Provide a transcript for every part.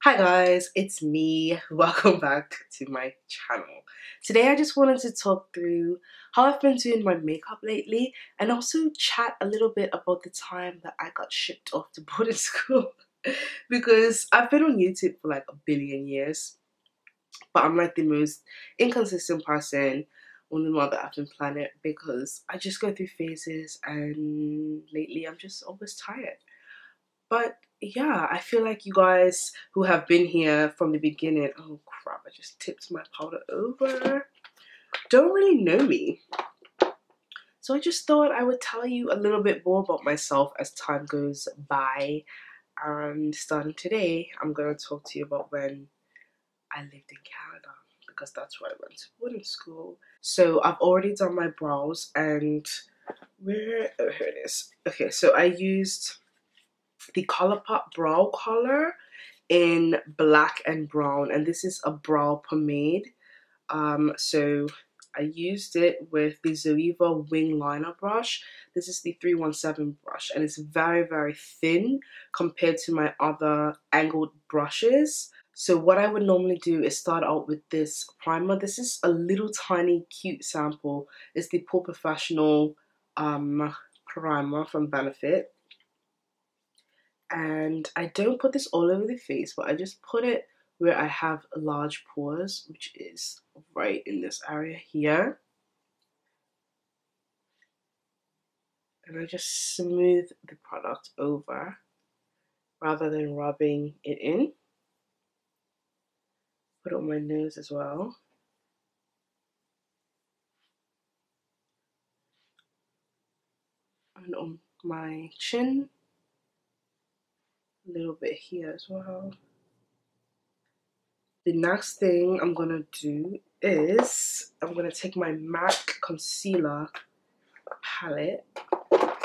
Hi guys, it's me. Welcome back to my channel. Today I just wanted to talk through how I've been doing my makeup lately and also chat a little bit about the time that I got shipped off to boarding school because I've been on YouTube for like a billion years, but I'm like the most inconsistent person on the mother effing planet because I just go through phases and lately I'm just always tired. But yeah, I feel like you guys who have been here from the beginning, oh crap, I just tipped my powder over, don't really know me. So I just thought I would tell you a little bit more about myself as time goes by. And starting today, I'm going to talk to you about when I lived in Canada because that's where I went to boarding school. So I've already done my brows and here it is. Okay, so I used the Colourpop brow color in black and brown, and this is a brow pomade. So I used it with the Zoeva wing liner brush. This is the 317 brush and it's very thin compared to my other angled brushes. So what I would normally do is start out with this primer. This is a little tiny cute sample. It's the Pore Professional primer from Benefit. And I don't put this all over the face, but I just put it where I have large pores, which is right in this area here. And I just smooth the product over rather than rubbing it in. Put it on my nose as well. And on my chin. A little bit here as well. The next thing I'm gonna do is I'm gonna take my MAC concealer palette,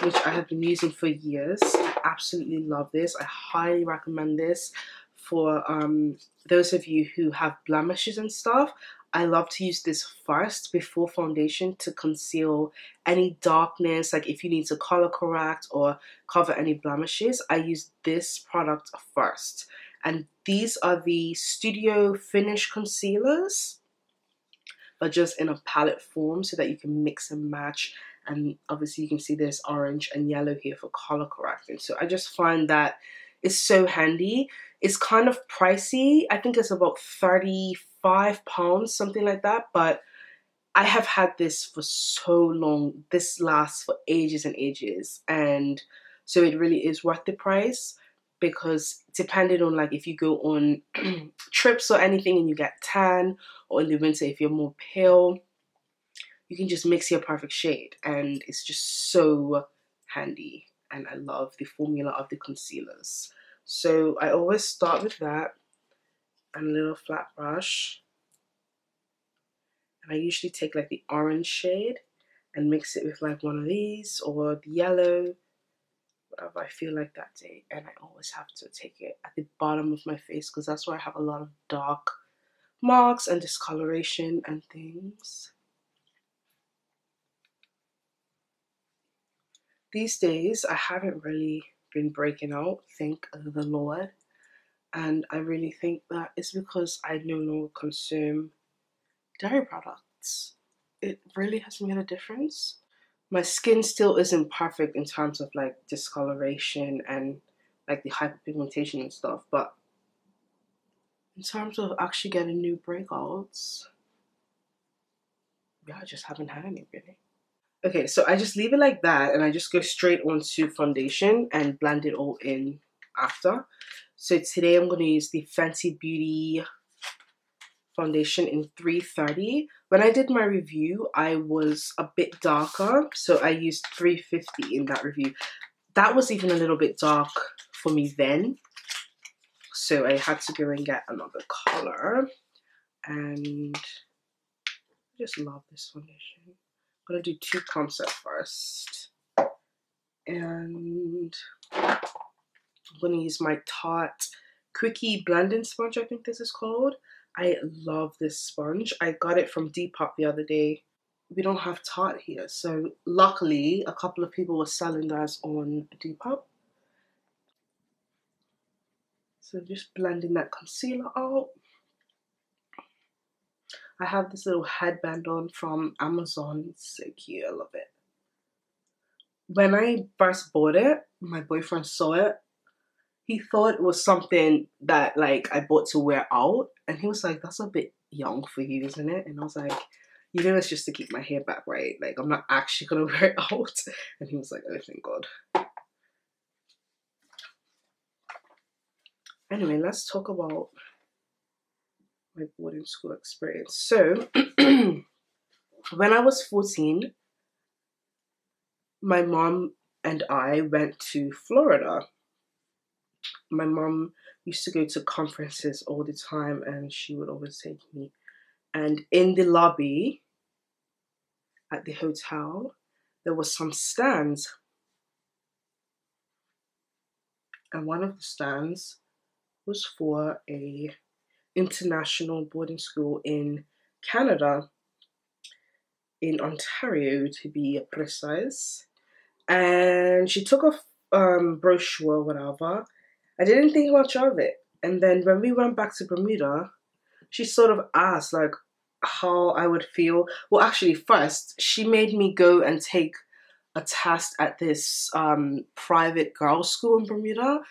which I have been using for years. I absolutely love this. I highly recommend this for those of you who have blemishes and stuff. I love to use this first before foundation to conceal any darkness, like if you need to color correct or cover any blemishes. I use this product first. And these are the Studio Finish concealers, but just in a palette form so that you can mix and match. And obviously you can see there's orange and yellow here for color correcting. So I just find that it's so handy. It's kind of pricey. I think it's about £35, something like that. But I have had this for so long. This lasts for ages and ages. And so it really is worth the price, because depending on like if you go on trips or anything and you get tan, or in the winter if you're more pale, you can just mix your perfect shade and it's just so handy. And I love the formula of the concealers. So I always start with that and a little flat brush. And I usually take like the orange shade and mix it with like one of these or the yellow, whatever I feel like that day. And I always have to take it at the bottom of my face because that's where I have a lot of dark marks and discoloration and things. These days, I haven't really been breaking out, thank the Lord. And I really think that it's because I no longer consume dairy products. It really has made a difference. My skin still isn't perfect in terms of like discoloration and like the hyperpigmentation and stuff, but in terms of actually getting new breakouts, yeah, I just haven't had any really. Okay, so I just leave it like that and I just go straight onto foundation and blend it all in after. So today I'm going to use the Fenty Beauty foundation in 330. When I did my review, I was a bit darker, so I used 350 in that review. That was even a little bit dark for me then, so I had to go and get another color. And I just love this foundation. I'm going to do 2 pumps at first. And I'm going to use my Tarte Quickie blending sponge, I think this is called. I love this sponge. I got it from Depop the other day. We don't have Tarte here, so luckily a couple of people were selling theirs on Depop. So So just blending that concealer out. I have this little headband on from Amazon. It's so cute. I love it. When I first bought it, my boyfriend saw it. He thought it was something that like I bought to wear out. And he was like, that's a bit young for you, isn't it? And I was like, you know, it's just to keep my hair back, right? Like, I'm not actually gonna wear it out. And he was like, oh, thank God. Anyway, let's talk about my boarding school experience. So, when I was 14, my mom and I went to Florida. My mom used to go to conferences all the time, and she would always take me. And in the lobby at the hotel, there was some stands. And one of the stands was for a international boarding school in Canada, in Ontario to be precise. And she took a brochure, whatever. I didn't think much of it. And then when we went back to Bermuda, she sort of asked like how I would feel. Well, actually first, she made me go and take a test at this private girls' school in Bermuda.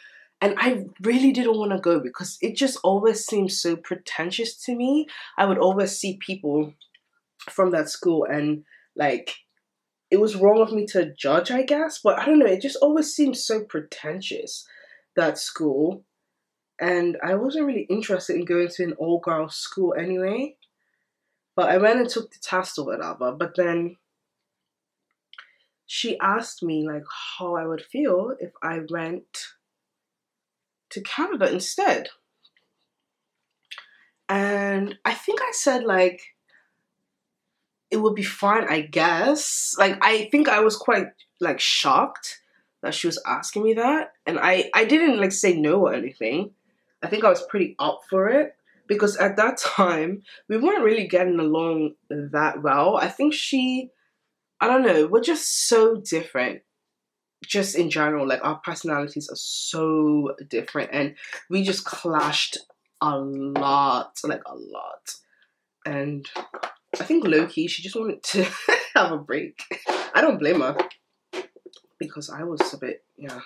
And I really didn't want to go because it just always seemed so pretentious to me. I would always see people from that school and like, it was wrong of me to judge, I guess. But I don't know, it just always seemed so pretentious, that school. And I wasn't really interested in going to an all-girls school anyway. But I went and took the test or whatever. But then she asked me like how I would feel if I went to Canada instead. And I think I said like it would be fine, I guess. Like I think I was quite like shocked that she was asking me that. And I didn't like say no or anything. I think I was pretty up for it because at that time we weren't really getting along that well. I think I don't know, we're just so different. Just in general, like our personalities are so different and we just clashed a lot, like a lot. And I think low-key, she just wanted to have a break. I don't blame her because I was a bit, yeah.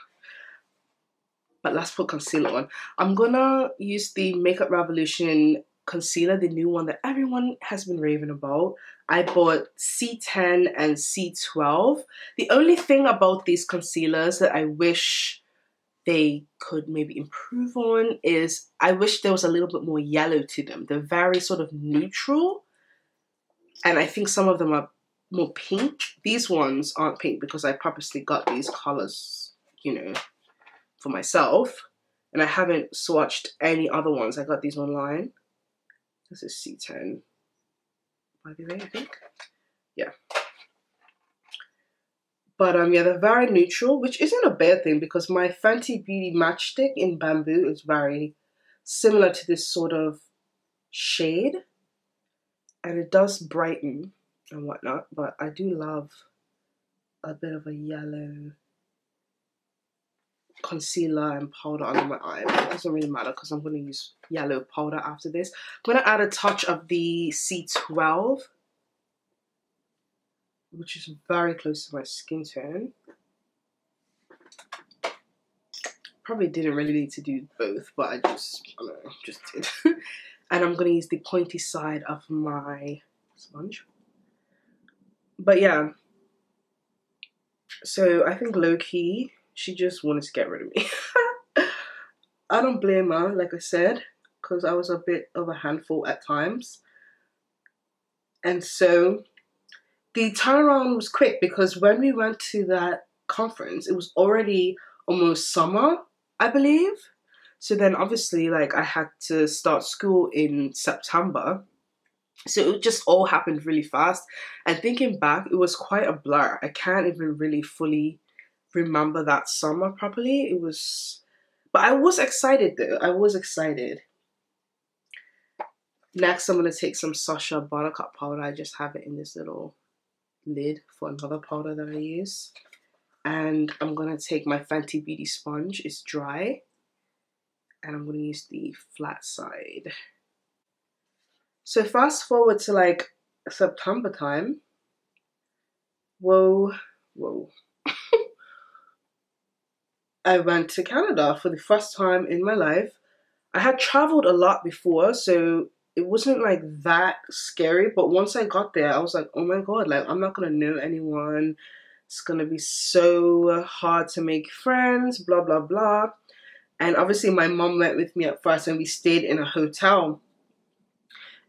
But let's put concealer on. I'm gonna use the Makeup Revolution concealer, the new one that everyone has been raving about. I bought C10 and C12. The only thing about these concealers that I wish they could maybe improve on is I wish there was a little bit more yellow to them. They're very sort of neutral. And I think some of them are more pink. These ones aren't pink because I purposely got these colors, you know, for myself. And I haven't swatched any other ones. I got these online. This is C10, by the way, I think. Yeah. But yeah, they're very neutral, which isn't a bad thing because my Fenty Beauty Matchstick in Bamboo is very similar to this sort of shade. And it does brighten and whatnot, but I do love a bit of a yellow concealer and powder under my eye. But it doesn't really matter because I'm going to use yellow powder after this. I'm going to add a touch of the C12, which is very close to my skin tone. Probably didn't really need to do both, but I don't know, just did. And I'm going to use the pointy side of my sponge. But yeah, so I think low-key, she just wanted to get rid of me. I don't blame her, like I said, because I was a bit of a handful at times. And so the turnaround was quick because when we went to that conference, it was already almost summer, I believe. So then obviously like I had to start school in September. So it just all happened really fast. And thinking back, it was quite a blur. I can't even really fully remember that summer properly. It was, but I was excited though. I was excited. Next, I'm going to take some Sacha Buttercup powder. I just have it in this little lid for another powder that I use. And I'm going to take my Fenty Beauty sponge. It's dry. and I'm going to use the flat side. So fast forward to like September time. Whoa. I went to Canada for the first time in my life. I had traveled a lot before, so it wasn't like that scary, but once I got there, I was like, oh my god, like I'm not gonna know anyone. It's gonna be so hard to make friends, blah blah blah. And obviously my mom went with me at first and we stayed in a hotel.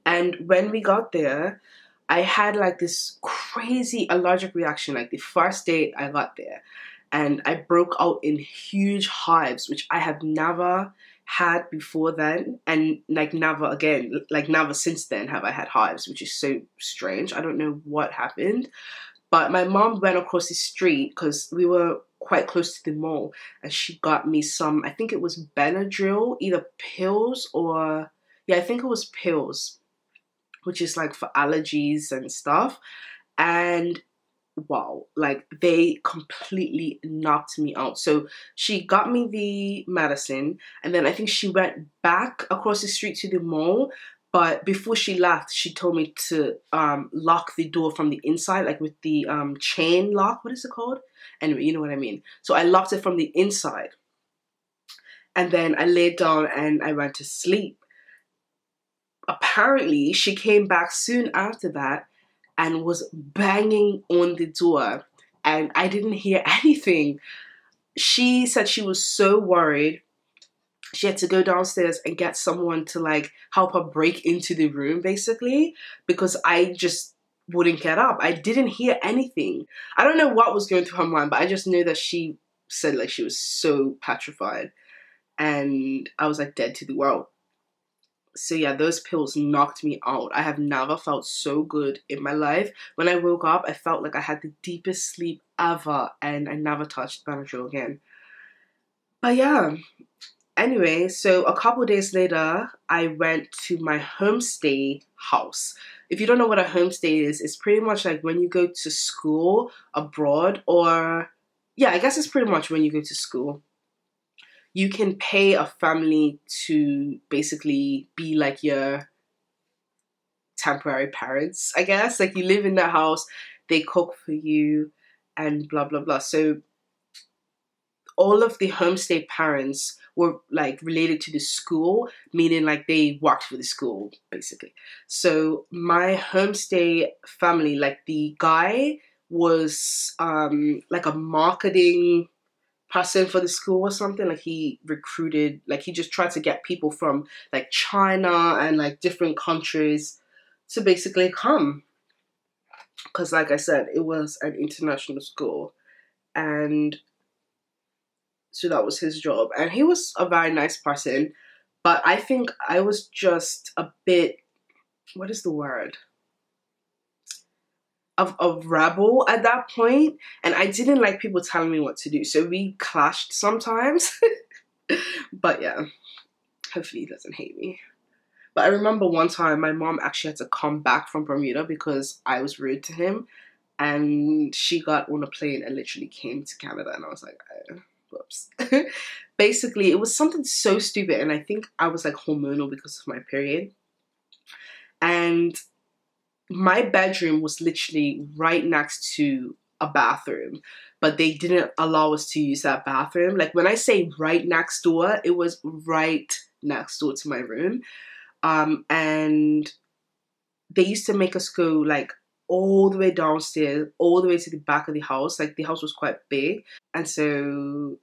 And when we got there, I had like this crazy allergic reaction like the first day I got there. And I broke out in huge hives, which I have never had before then, and like never again, like never since then have I had hives, which is so strange. I don't know what happened, but my mom went across the street because we were quite close to the mall, and she got me some, I think it was Benadryl, either pills or, yeah, I think it was pills, which is like for allergies and stuff. And wow, like they completely knocked me out. So she got me the medicine, and then I think she went back across the street to the mall, but before she left she told me to lock the door from the inside, like with the chain lock, what is it called? Anyway, you know what I mean. So I locked it from the inside, and then I laid down and I went to sleep. Apparently she came back soon after that and was banging on the door, and I didn't hear anything. She said she was so worried. She had to go downstairs and get someone to like help her break into the room, basically, because I just wouldn't get up. I didn't hear anything. I don't know what was going through her mind, but I just knew that she said like she was so petrified, and I was like dead to the world. So yeah, those pills knocked me out. I have never felt so good in my life. When I woke up, I felt like I had the deepest sleep ever, and I never touched Benadryl again. But yeah, anyway, so a couple days later, I went to my homestay house. If you don't know what a homestay is, it's pretty much like when you go to school abroad, or yeah, I guess it's pretty much when you go to school. You can pay a family to basically be like your temporary parents, I guess. Like you live in their house, they cook for you, and blah, blah, blah. So all of the homestay parents were like related to the school, meaning like they worked for the school, basically. So my homestay family, like the guy was like a marketing person for the school or something. Like he recruited, like he just tried to get people from like China and like different countries to basically come, because like I said, it was an international school, and so that was his job. And he was a very nice person, but I think I was just a bit, what is the word, of rebel at that point, and I didn't like people telling me what to do, so we clashed sometimes. But yeah, hopefully he doesn't hate me. But I remember one time my mom actually had to come back from Bermuda because I was rude to him, and she got on a plane and literally came to Canada, and I was like, oh, whoops. Basically, it was something so stupid, and I think I was like hormonal because of my period, and my bedroom was literally right next to a bathroom, but they didn't allow us to use that bathroom. Like when I say right next door, it was right next door to my room. And they used to make us go like all the way downstairs, all the way to the back of the house. Like the house was quite big. And so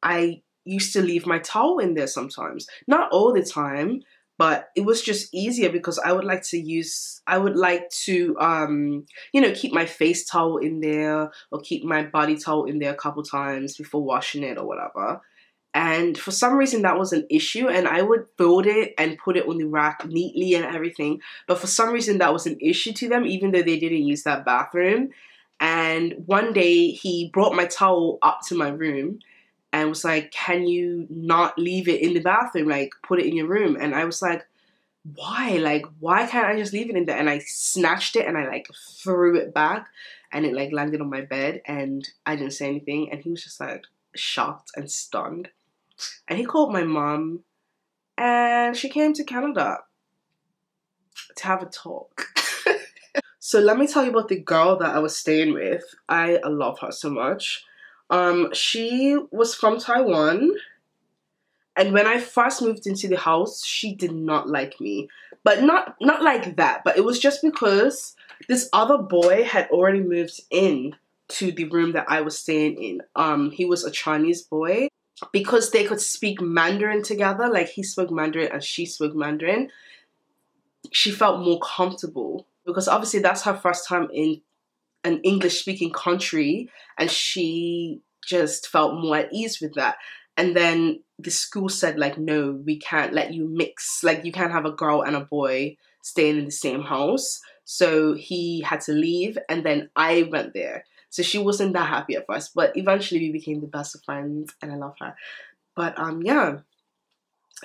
I used to leave my towel in there sometimes. Not all the time, but it was just easier because I would like to, you know, keep my face towel in there or keep my body towel in there a couple times before washing it or whatever. And for some reason that was an issue, and I would fold it and put it on the rack neatly and everything. But for some reason that was an issue to them, even though they didn't use that bathroom. And one day he brought my towel up to my room and was like, can you not leave it in the bathroom? Like, put it in your room. And I was like, why? Like, why can't I just leave it in there? And I snatched it and I like threw it back, and it like landed on my bed, and I didn't say anything. And he was just like shocked and stunned. And he called my mom, and she came to Canada to have a talk. So let me tell you about the girl that I was staying with. I love her so much. She was from Taiwan, and when I first moved into the house, she did not like me. But not like that, but it was just because this other boy had already moved in to the room that I was staying in. He was a Chinese boy. Because they could speak Mandarin together, like he spoke Mandarin and she spoke Mandarin, she felt more comfortable. Because obviously that's her first time in an English-speaking country, and she just felt more at ease with that. And then the school said, like, no, we can't let you mix. Like, you can't have a girl and a boy staying in the same house. So he had to leave, and then I went there. So she wasn't that happy at first, but eventually we became the best of friends, and I love her. But yeah,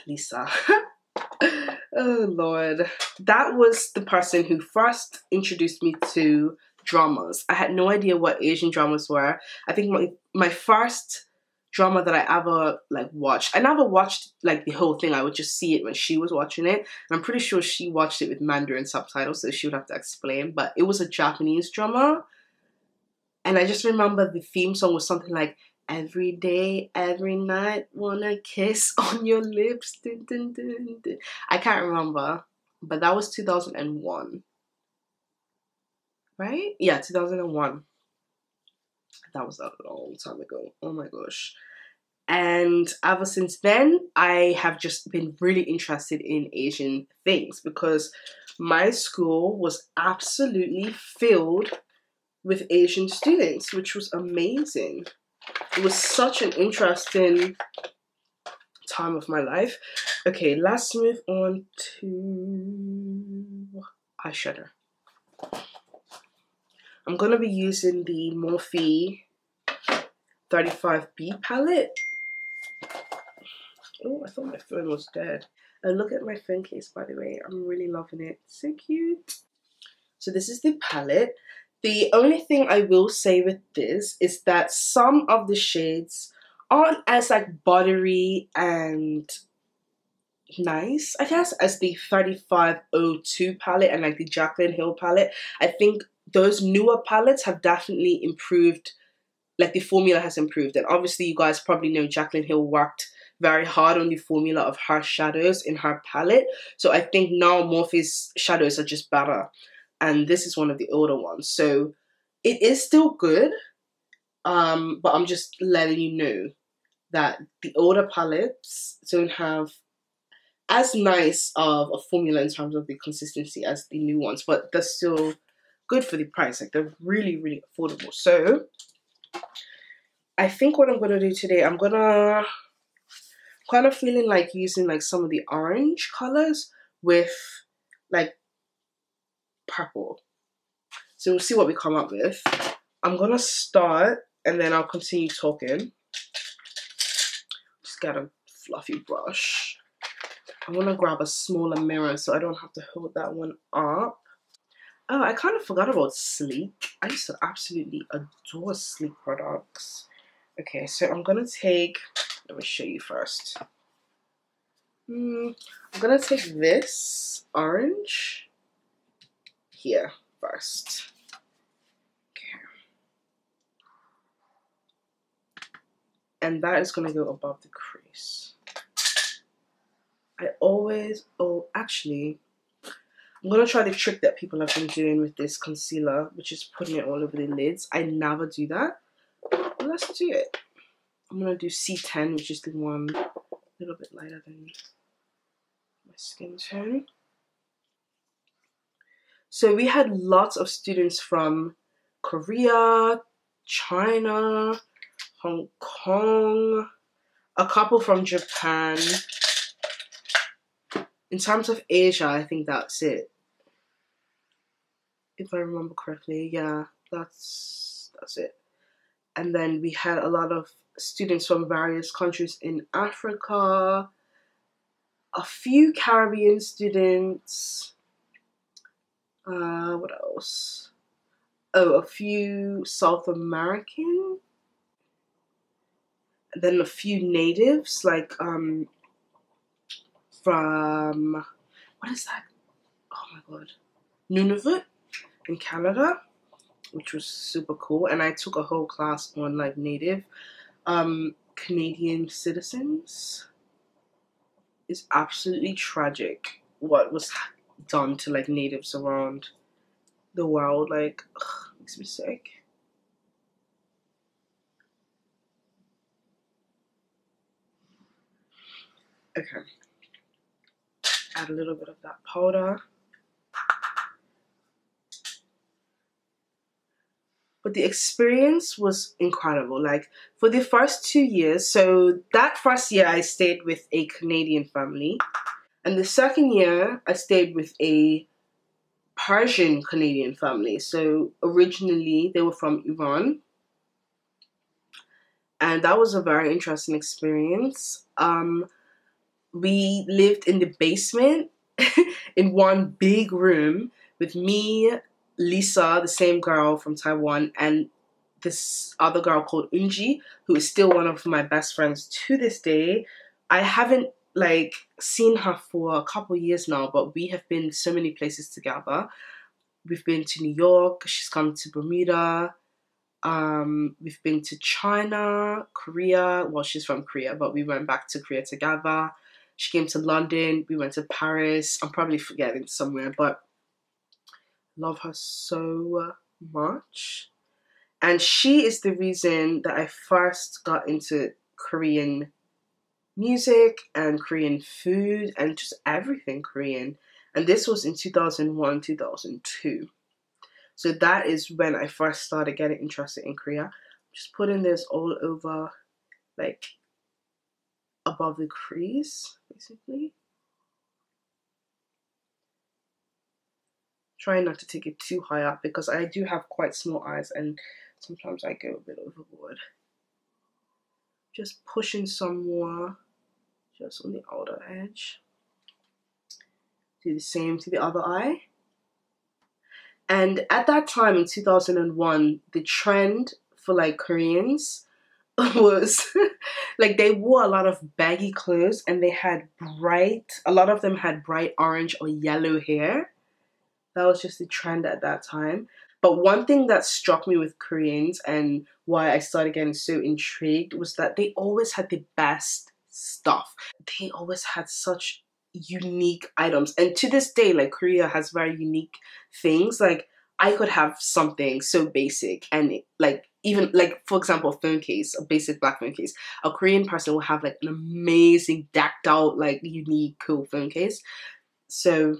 Lisa. Oh Lord. That was the person who first introduced me to dramas. I had no idea what Asian dramas were. I think my first drama that I ever like watched, I never watched like the whole thing. I would just see it when she was watching it. And I'm pretty sure she watched it with Mandarin subtitles, so she would have to explain. But it was a Japanese drama. And I just remember the theme song was something like, every day, every night, wanna kiss on your lips. Dun, dun, dun, dun. I can't remember, but that was 2001. Right? Yeah, 2001. That was a long time ago. Oh my gosh. And ever since then, I have just been really interested in Asian things because my school was absolutely filled with Asian students, which was amazing. It was such an interesting time of my life. Okay, let's move on to eyeshadow. I'm gonna be using the Morphe 35B palette. Oh, I thought my phone was dead. And look at my phone case, by the way. I'm really loving it. So cute. So this is the palette. The only thing I will say with this is that some of the shades aren't as like buttery and nice, I guess, as the 3502 palette and like the Jaclyn Hill palette. I think those newer palettes have definitely improved, like the formula has improved. And obviously you guys probably know Jaclyn Hill worked very hard on the formula of her shadows in her palette. So I think now Morphe's shadows are just better. And this is one of the older ones. So it is still good, but I'm just letting you know that the older palettes don't have as nice of a formula in terms of the consistency as the new ones, but they're still good for the price. Like, they're really, really affordable. So I think what I'm going to do today, I'm kind of feeling like using like some of the orange colors with like purple. So we'll see what we come up with. I'm gonna start and then I'll continue talking. Just get a fluffy brush. I want to grab a smaller mirror so I don't have to hold that one up. Oh, I kind of forgot about Sleek. I used to absolutely adore Sleek products. Okay, so I'm gonna take, let me show you first. I'm gonna take this orange here first. Okay. And that is gonna go above the crease. Actually, I'm gonna try the trick that people have been doing with this concealer, which is putting it all over the lids. I never do that, but let's do it. I'm gonna do C10, which is the one a little bit lighter than my skin tone. So we had lots of students from Korea, China, Hong Kong, a couple from Japan. In terms of Asia, I think that's it. If I remember correctly, yeah, that's it. And then we had a lot of students from various countries in Africa, a few Caribbean students, what else? Oh, a few South American. then a few natives, like from, what is that? Oh my god, Nunavut in Canada, which was super cool. And I took a whole class on like native Canadian citizens. It's absolutely tragic what was done to like natives around the world. Like, ugh, makes me sick. Okay, add a little bit of that powder. But the experience was incredible. Like, for the first 2 years, so that first year I stayed with a Canadian family, and the second year I stayed with a Persian Canadian family. So originally they were from Iran, and that was a very interesting experience. We lived in the basement in one big room with me, Lisa, the same girl from Taiwan, and this other girl called Unji, who is still one of my best friends to this day. I haven't like seen her for a couple years now, but we have been so many places together. We've been to New York, she's come to Bermuda, we've been to China, Korea. Well, she's from Korea, but we went back to Korea together. She came to London, we went to Paris. I'm probably forgetting somewhere, but love her so much. And she is the reason that I first got into Korean music and Korean food and just everything Korean. And this was in 2001, 2002. So that is when I first started getting interested in Korea. Just putting this all over, like, above the crease, basically. Trying not to take it too high up because I do have quite small eyes and sometimes I go a bit overboard. Just pushing some more just on the outer edge. Do the same to the other eye. And at that time in 2001, the trend for like Koreans was like they wore a lot of baggy clothes and they had a lot of them had bright orange or yellow hair. That was just the trend at that time. But one thing that struck me with Koreans and why I started getting so intrigued was that they always had the best stuff. They always had such unique items. And to this day, like, Korea has very unique things. Like, I could have something so basic and like, even like, for example, a phone case, a basic black phone case. A Korean person will have like an amazing decked out, like, unique, cool phone case. So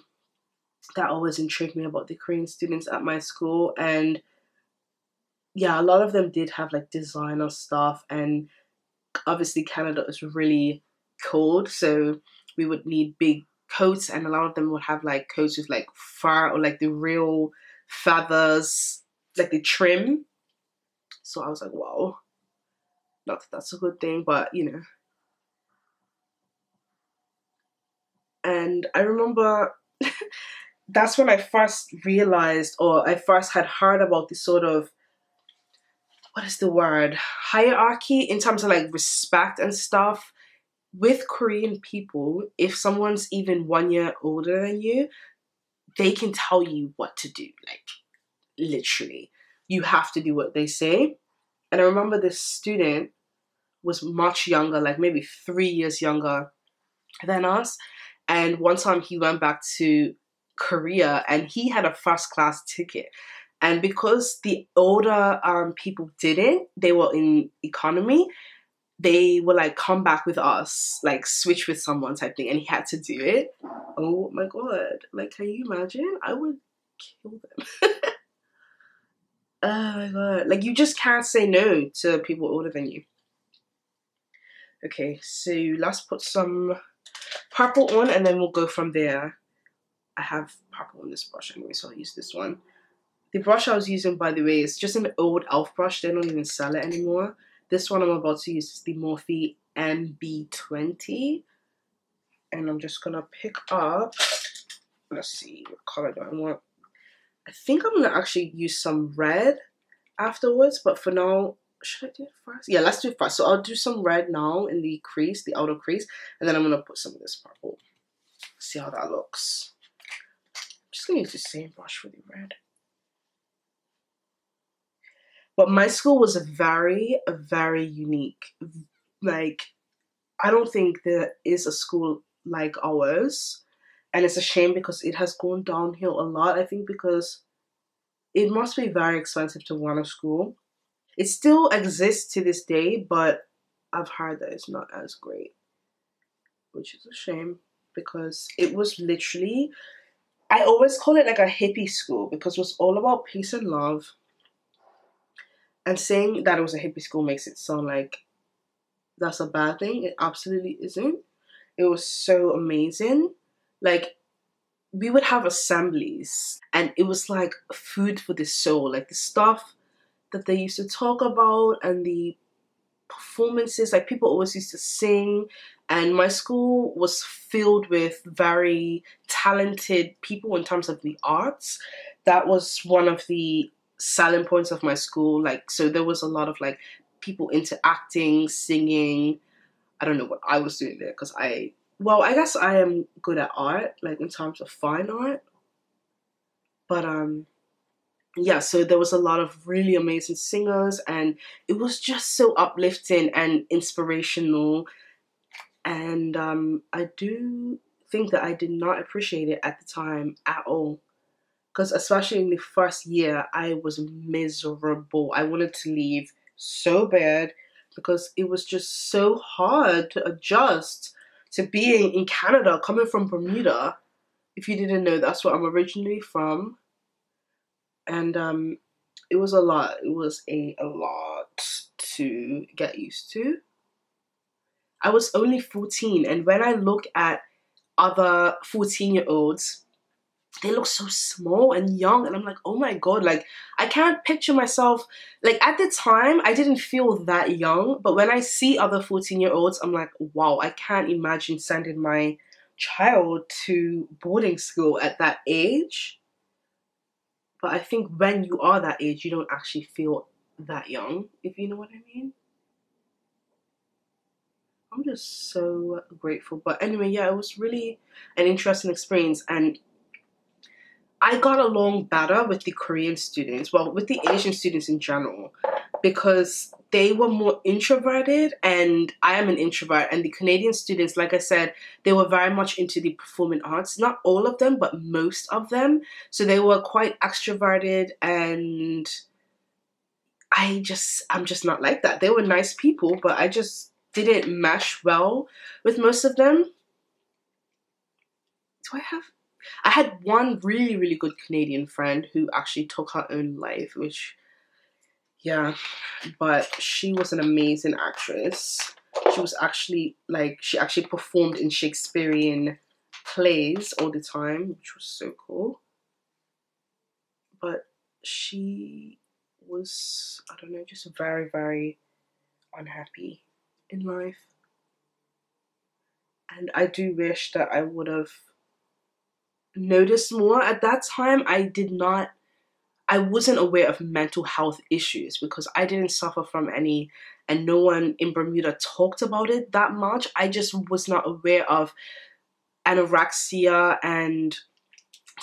that always intrigued me about the Korean students at my school. And yeah, a lot of them did have like designer stuff, and obviously Canada is really cold, so we would need big coats, and a lot of them would have like coats with like fur or like the real feathers, like the trim. So I was like, wow, not that that's a good thing, but you know. And I remember that's when I first realized, or I first had heard about this sort of, what is the word, hierarchy in terms of like respect and stuff. With Korean people, if someone's even 1 year older than you, they can tell you what to do. Like, literally, you have to do what they say. And I remember this student was much younger, like maybe 3 years younger than us. And one time he went back to Korea and he had a first class ticket. And because the older people didn't, they were in economy, they would like come back with us, like switch with someone type thing, and he had to do it. Oh my god, like, can you imagine? I would kill them. Oh my god, like, you just can't say no to people older than you. Okay, so let's put some purple on and then we'll go from there. I have purple on this brush anyway, so I'll use this one. The brush I was using, by the way, is just an old elf brush. They don't even sell it anymore. This one I'm about to use is the Morphe MB20. And I'm just gonna pick up, let's see, what color do I want? I think I'm gonna actually use some red afterwards, but for now, should I do it first? Yeah, let's do it first. So I'll do some red now in the crease, the outer crease, and then I'm gonna put some of this purple. See how that looks. I'm just gonna use the same brush for the red. But my school was very, very unique. Like, I don't think there is a school like ours. And it's a shame because it has gone downhill a lot. I think because it must be very expensive to run a school. It still exists to this day, but I've heard that it's not as great. Which is a shame because it was literally, I always call it like a hippie school because it was all about peace and love. And saying that it was a hippie school makes it sound like that's a bad thing. It absolutely isn't. It was so amazing. Like, we would have assemblies and it was like food for the soul. Like the stuff that they used to talk about and the performances, like people always used to sing. And my school was filled with very talented people in terms of the arts. That was one of the selling points of my school. Like, so there was a lot of like people into acting, singing. I don't know what I was doing there because I guess I am good at art, like in terms of fine art. But yeah, so there was a lot of really amazing singers and it was just so uplifting and inspirational. And I do think that I did not appreciate it at the time at all. Because especially in the first year, I was miserable. I wanted to leave so bad because it was just so hard to adjust to being in Canada, coming from Bermuda. If you didn't know, that's where I'm originally from. And it was a lot. It was a lot to get used to. I was only 14, and when I look at other 14-year-olds, they look so small and young, and I'm like, oh my god, like I can't picture myself, like at the time I didn't feel that young, but when I see other 14-year-olds, I'm like, wow, I can't imagine sending my child to boarding school at that age. But I think when you are that age, you don't actually feel that young, if you know what I mean. I'm just so grateful. But anyway, yeah, it was really an interesting experience, and I got along better with the Korean students, well, with the Asian students in general, because they were more introverted and I am an introvert. And the Canadian students, like I said, they were very much into the performing arts. Not all of them, but most of them. So they were quite extroverted, and I'm just not like that. They were nice people, but I just didn't mesh well with most of them. I had one really, really good Canadian friend who actually took her own life, which, yeah, but she was an amazing actress. She was actually, like, she actually performed in Shakespearean plays all the time, which was so cool. But she was, I don't know, just very, very unhappy in life. And I do wish that I would have noticed more. At that time, I wasn't aware of mental health issues because I didn't suffer from any, and no one in Bermuda talked about it that much. I just was not aware of anorexia and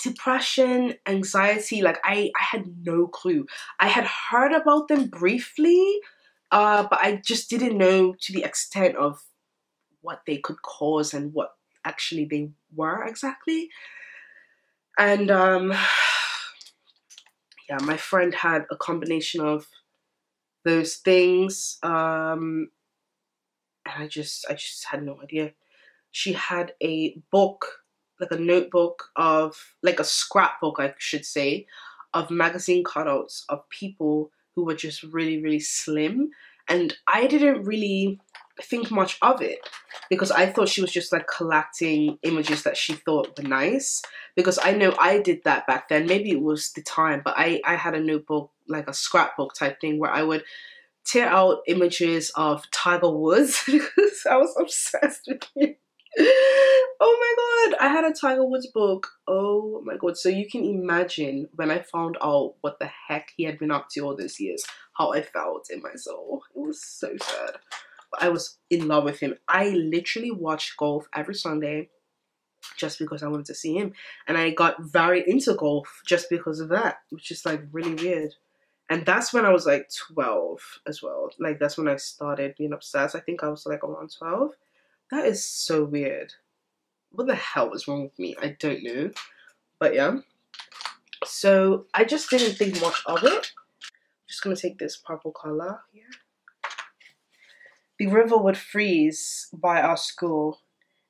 depression, anxiety. Like I had no clue. I had heard about them briefly, but I just didn't know to the extent of what they could cause and what actually they were exactly. And yeah, my friend had a combination of those things, and I just had no idea. She had a book, like a notebook of, like a scrapbook, I should say, of magazine cutouts of people who were just really, really slim, and I didn't really think much of it because I thought she was just like collecting images that she thought were nice, because I know I did that back then. Maybe it was the time, but I had a notebook, like a scrapbook type thing, where I would tear out images of Tiger Woods because I was obsessed with him. Oh my god, I had a Tiger Woods book. Oh my god. So you can imagine when I found out what the heck he had been up to all these years, how I felt in my soul. It was so sad. But I was in love with him. I literally watched golf every Sunday just because I wanted to see him. And I got very into golf just because of that, which is like really weird. And that's when I was like 12 as well. Like that's when I started being obsessed. I think I was like around 12. That is so weird. What the hell was wrong with me? I don't know. But yeah. So I just didn't think much of it. I'm just gonna take this purple color here. The river would freeze by our school,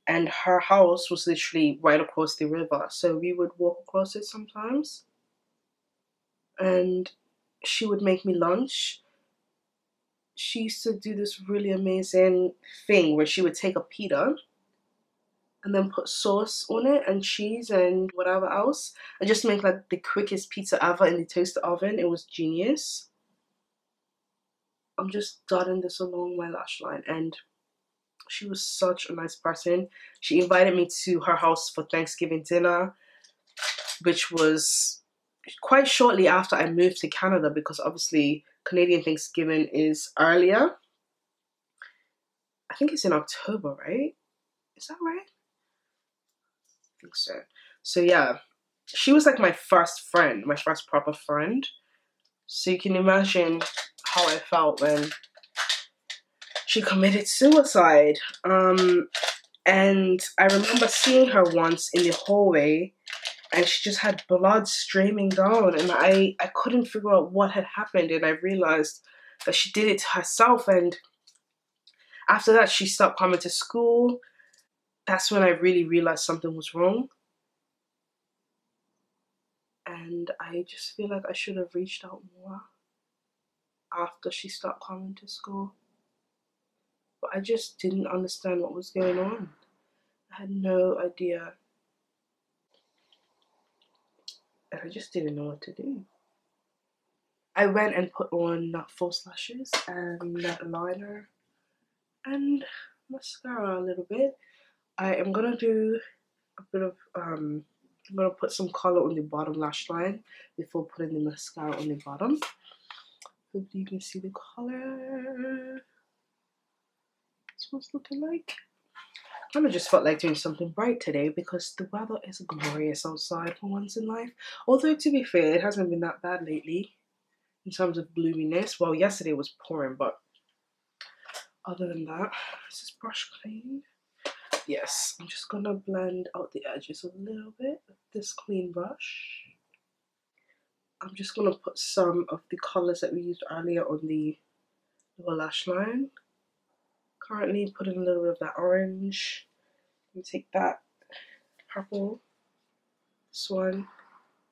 and her house was literally right across the river. So we would walk across it sometimes. And she would make me lunch. She used to do this really amazing thing where she would take a pita and then put sauce on it and cheese and whatever else and just make like the quickest pizza ever in the toaster oven. It was genius. I'm just dotting this along my lash line, and she was such a nice person. She invited me to her house for Thanksgiving dinner, which was quite shortly after I moved to Canada because obviously Canadian Thanksgiving is earlier. I think it's in October, right? Is that right? I think so. So yeah, she was like my first friend, my first proper friend. So you can imagine how I felt when she committed suicide. And I remember seeing her once in the hallway, and she just had blood streaming down, and I couldn't figure out what had happened, and I realized that she did it to herself. And after that, she stopped coming to school. That's when I really realized something was wrong. And I just feel like I should have reached out more after she stopped coming to school. But I just didn't understand what was going on. I had no idea. And I just didn't know what to do. I went and put on false lashes and liner and mascara a little bit. I am gonna do a bit of I'm gonna put some color on the bottom lash line before putting the mascara on the bottom. Hopefully you can see the color. That's what it's looking like. I kind of just felt like doing something bright today because the weather is glorious outside for once in life. Although to be fair, it hasn't been that bad lately in terms of gloominess. Well, yesterday was pouring, but other than that, is this brush clean? Yes, I'm just gonna blend out the edges a little bit with this clean brush. I'm just gonna put some of the colors that we used earlier on the lower lash line. Currently putting a little bit of that orange. I'm gonna take that purple, this one,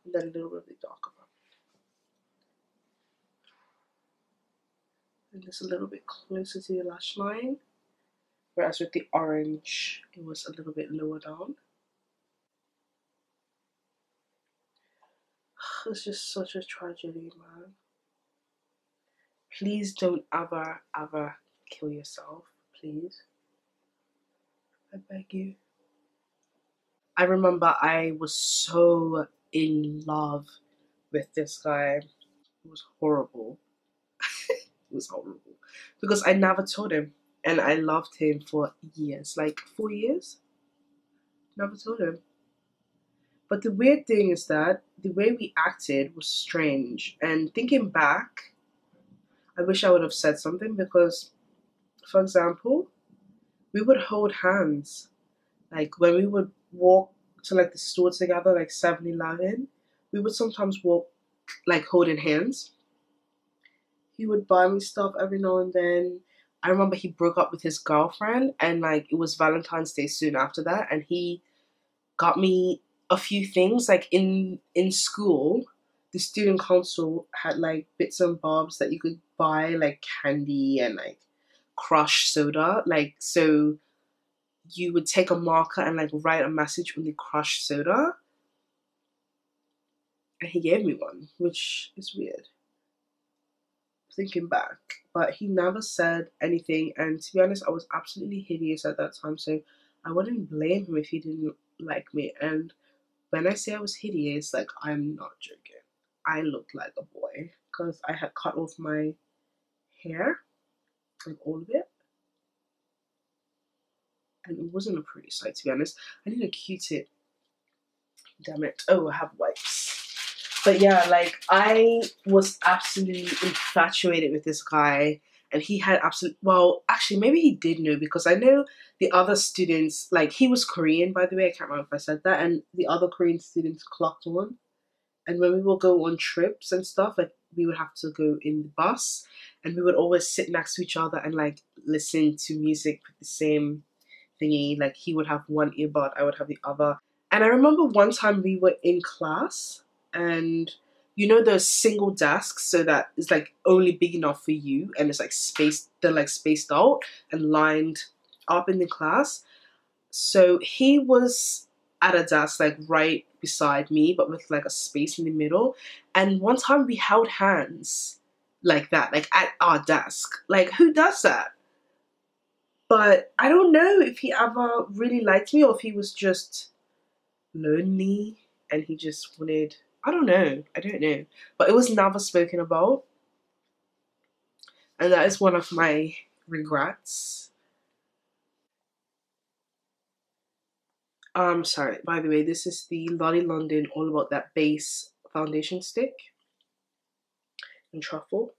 and then a little bit of the darker one. And just a little bit closer to the lash line. Whereas with the orange, it was a little bit lower down. It's just such a tragedy, man. Please don't ever, ever kill yourself, please. I beg you. I remember I was so in love with this guy. It was horrible. It was horrible. Because I never told him. And I loved him for years. Like 4 years. Never told him. But the weird thing is that the way we acted was strange. And thinking back, I wish I would have said something because, for example, we would hold hands. Like when we would walk to like the store together, like 7-Eleven, we would sometimes walk like holding hands. He would buy me stuff every now and then. I remember he broke up with his girlfriend, and like it was Valentine's Day soon after that, and he got me a few things. Like in school, the student council had like bits and bobs that you could buy, like candy and like crushed soda. Like so you would take a marker and like write a message on the crushed soda. And he gave me one, which is weird thinking back. But he never said anything, and to be honest, I was absolutely hideous at that time, so I wouldn't blame him if he didn't like me. And when I say I was hideous, like, I'm not joking. I looked like a boy because I had cut off my hair, like all of it, and it wasn't a pretty sight, to be honest. I need a Q-tip. Damn it. Oh, I have wipes. But yeah, like, I was absolutely infatuated with this guy, and he had absolute, well, actually, maybe he did know, because I know the other students, like, he was Korean, by the way, I can't remember if I said that, and the other Korean students clocked on. And when we would go on trips and stuff, like, we would have to go in the bus, and we would always sit next to each other and, like, listen to music with the same thingy. Like, he would have one earbud, I would have the other. And I remember one time we were in class, and you know those single desks, so that it's like only big enough for you, and it's like spaced, they're like spaced out and lined up in the class. So he was at a desk like right beside me, but with like a space in the middle. And one time we held hands like that, like at our desk. Like, who does that? But I don't know if he ever really liked me, or if he was just lonely and he just wanted, I don't know, but it was never spoken about, and that is one of my regrets. Sorry, by the way, this is the Lottie London All About That Base foundation stick in Truffle.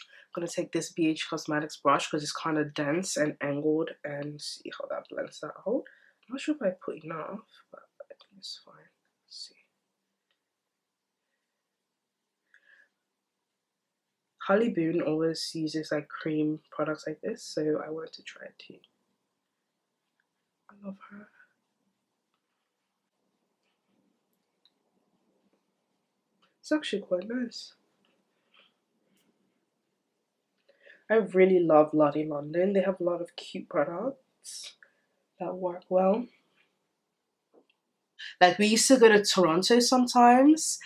I'm gonna take this BH Cosmetics brush because it's kind of dense and angled, and see how that blends that out. I'm not sure if I put enough, but I think it's fine. Let's see. Holly Boone always uses like cream products like this, so I wanted to try it too. I love her. It's actually quite nice. I really love Lottie London. They have a lot of cute products that work well. Like, we used to go to Toronto sometimes.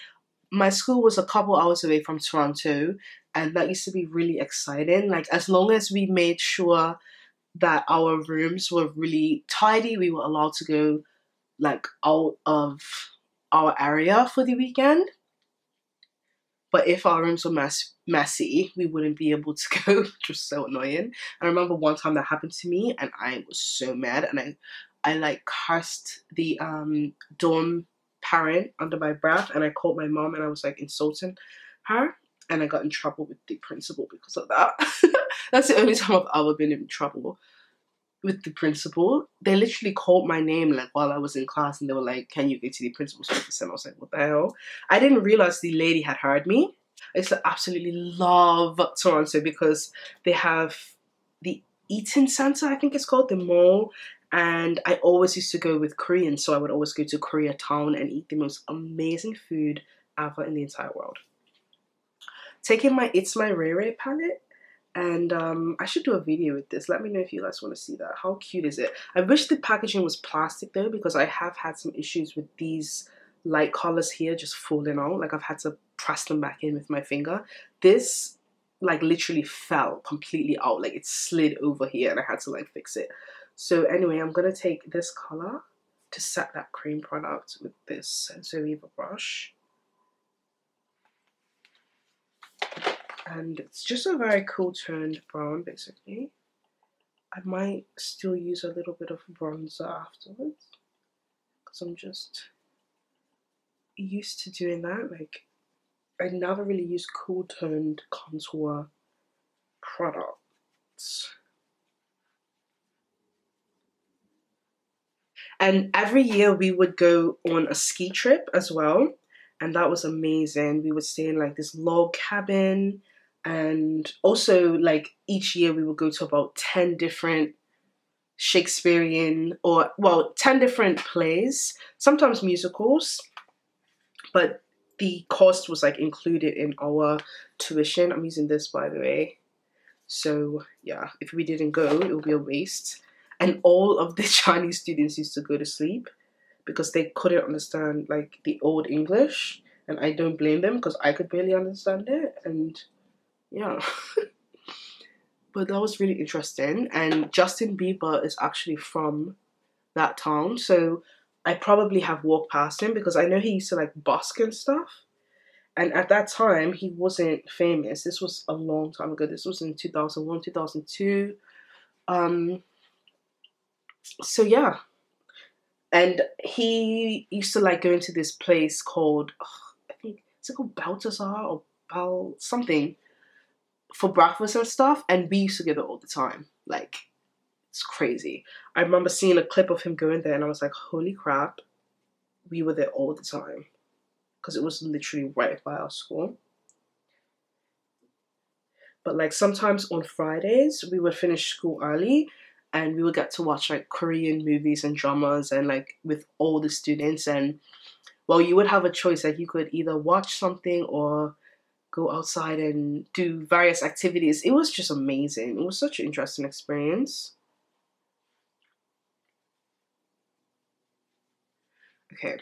My school was a couple hours away from Toronto, and that used to be really exciting. Like, as long as we made sure that our rooms were really tidy, we were allowed to go like out of our area for the weekend. But if our rooms were messy, we wouldn't be able to go, which was so annoying. And I remember one time that happened to me, and I was so mad, and I like cursed the dorm parent under my breath, and I called my mom, and I was like insulting her, and I got in trouble with the principal because of that. That's the only time I've ever been in trouble with the principal. They literally called my name like while I was in class, and they were like, "Can you go to the principal's office?" And I was like, "What the hell?" I didn't realize the lady had heard me. I used to absolutely love Toronto because they have the Eaton Center, I think it's called, the mall, and I always used to go with Koreans, so I would always go to Koreatown and eat the most amazing food ever in the entire world. Taking my It's My Ray Ray palette, and I should do a video with this. Let me know if you guys want to see that. How cute is it? I wish the packaging was plastic though, because I have had some issues with these light colors here just falling out. Like, I've had to press them back in with my finger. This like literally fell completely out. Like, it slid over here and I had to like fix it. So anyway, I'm gonna take this color to set that cream product with this Sensoviva brush. And it's just a very cool toned brown, basically. I might still use a little bit of bronzer afterwards, because I'm just used to doing that. Like, I never really use cool toned contour products. And every year we would go on a ski trip as well, and that was amazing. We would stay in like this log cabin, and also like each year we would go to about 10 different Shakespearean, or well, 10 different plays, sometimes musicals, but the cost was like included in our tuition. I'm using this, by the way. So yeah, if we didn't go, it would be a waste. And all of the Chinese students used to go to sleep because they couldn't understand like the old English, and I don't blame them because I could barely understand it. And yeah. But that was really interesting. And Justin Bieber is actually from that town, so I probably have walked past him because I know he used to like busk and stuff. And at that time, he wasn't famous. This was a long time ago. This was in 2001, 2002. So yeah. And he used to like go into this place called, I think it's called Balthazar or Bal something, for breakfast and stuff. And we used to go there all the time. Like, it's crazy. I remember seeing a clip of him going there and I was like, holy crap, we were there all the time. Because it was literally right by our school. But like sometimes on Fridays, we would finish school early and we would get to watch like Korean movies and dramas and like with all the students. And well, you would have a choice, like you could either watch something or go outside and do various activities. It was just amazing. It was such an interesting experience. Okay,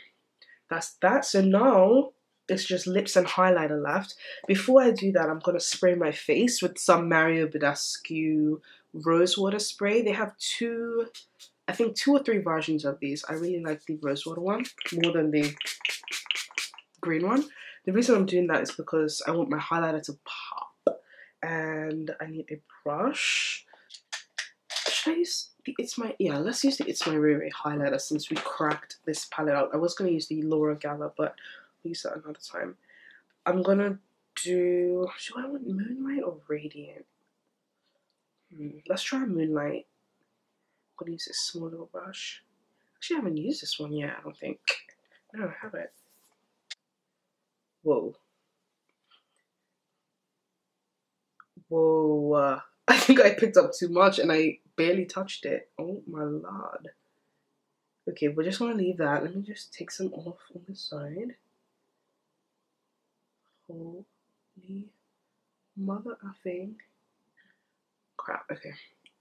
that's that. So now it's just lips and highlighter left. Before I do that, I'm gonna spray my face with some Mario Badescu Rosewater spray. They have I think two or three versions of these. I really like the Rosewater one more than the green one. The reason I'm doing that is because I want my highlighter to pop. And I need a brush. Should I use the let's use the ItsMyRayeRaye highlighter since we cracked this palette out. I was going to use the Laura Geller, but I'll use that another time. I'm going to do I want Moonlight or Radiant? Let's try Moonlight. I'm going to use this small little brush. Actually, I haven't used this one yet, I don't think. No, I haven't. Whoa. Whoa. I think I picked up too much and I barely touched it. Oh my lord. Okay, we're just gonna leave that. Let me just take some off on the side. Holy mother effing crap. Okay,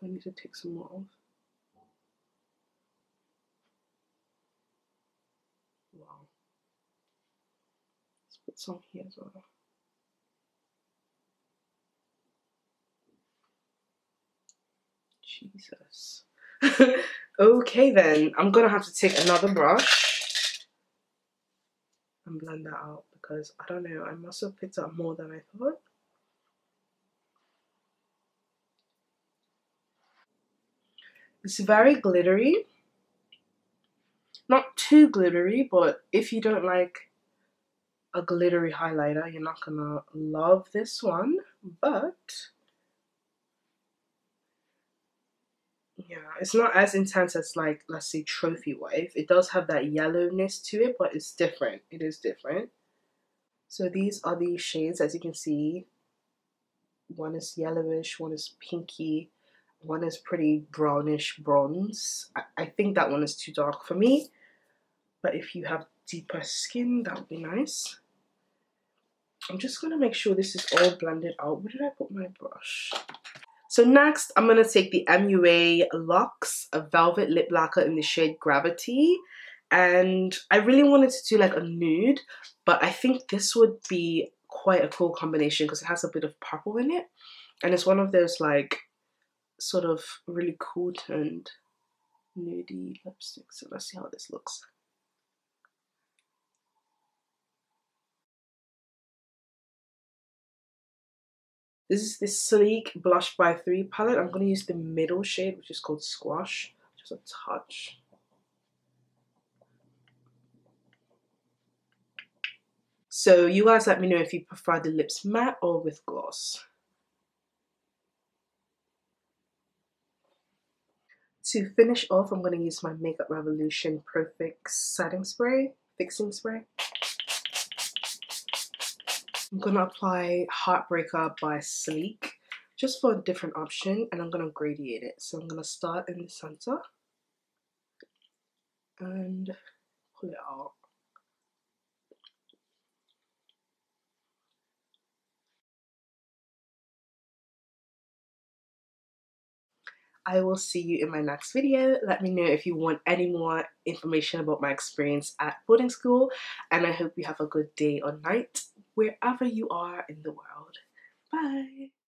I need to take some more off. Wow. Let's put some here as well. Jesus. Okay then, I'm gonna have to take another brush and blend that out because I don't know, I must have picked up more than I thought. It's very glittery. Not too glittery, but if you don't like a glittery highlighter, you're not gonna love this one. But yeah, it's not as intense as like, let's say, Trophy Wife. It does have that yellowness to it, but it's different. It is different. So these are the shades, as you can see. One is yellowish, one is pinky, one is pretty brownish bronze. I think that one is too dark for me, but if you have deeper skin, that would be nice. I'm just gonna make sure this is all blended out. Where did I put my brush? So next, I'm gonna take the MUA Luxe Velvet Lip Lacquer in the shade Gravity. And I really wanted to do like a nude, but I think this would be quite a cool combination because it has a bit of purple in it. And it's one of those like sort of really cool toned nudie lipsticks. So let's see how this looks. This is the Sleek Blush by 3 palette. I'm going to use the middle shade, which is called Squash. Just a touch. So you guys let me know if you prefer the lips matte or with gloss. To finish off, I'm going to use my Makeup Revolution Pro Fix Setting Spray, Fixing Spray. I'm going to apply Heartbreaker by Sleek, just for a different option, and I'm going to gradient it. So I'm going to start in the center and pull it out. I will see you in my next video. Let me know if you want any more information about my experience at boarding school, and I hope you have a good day or night wherever you are in the world. Bye!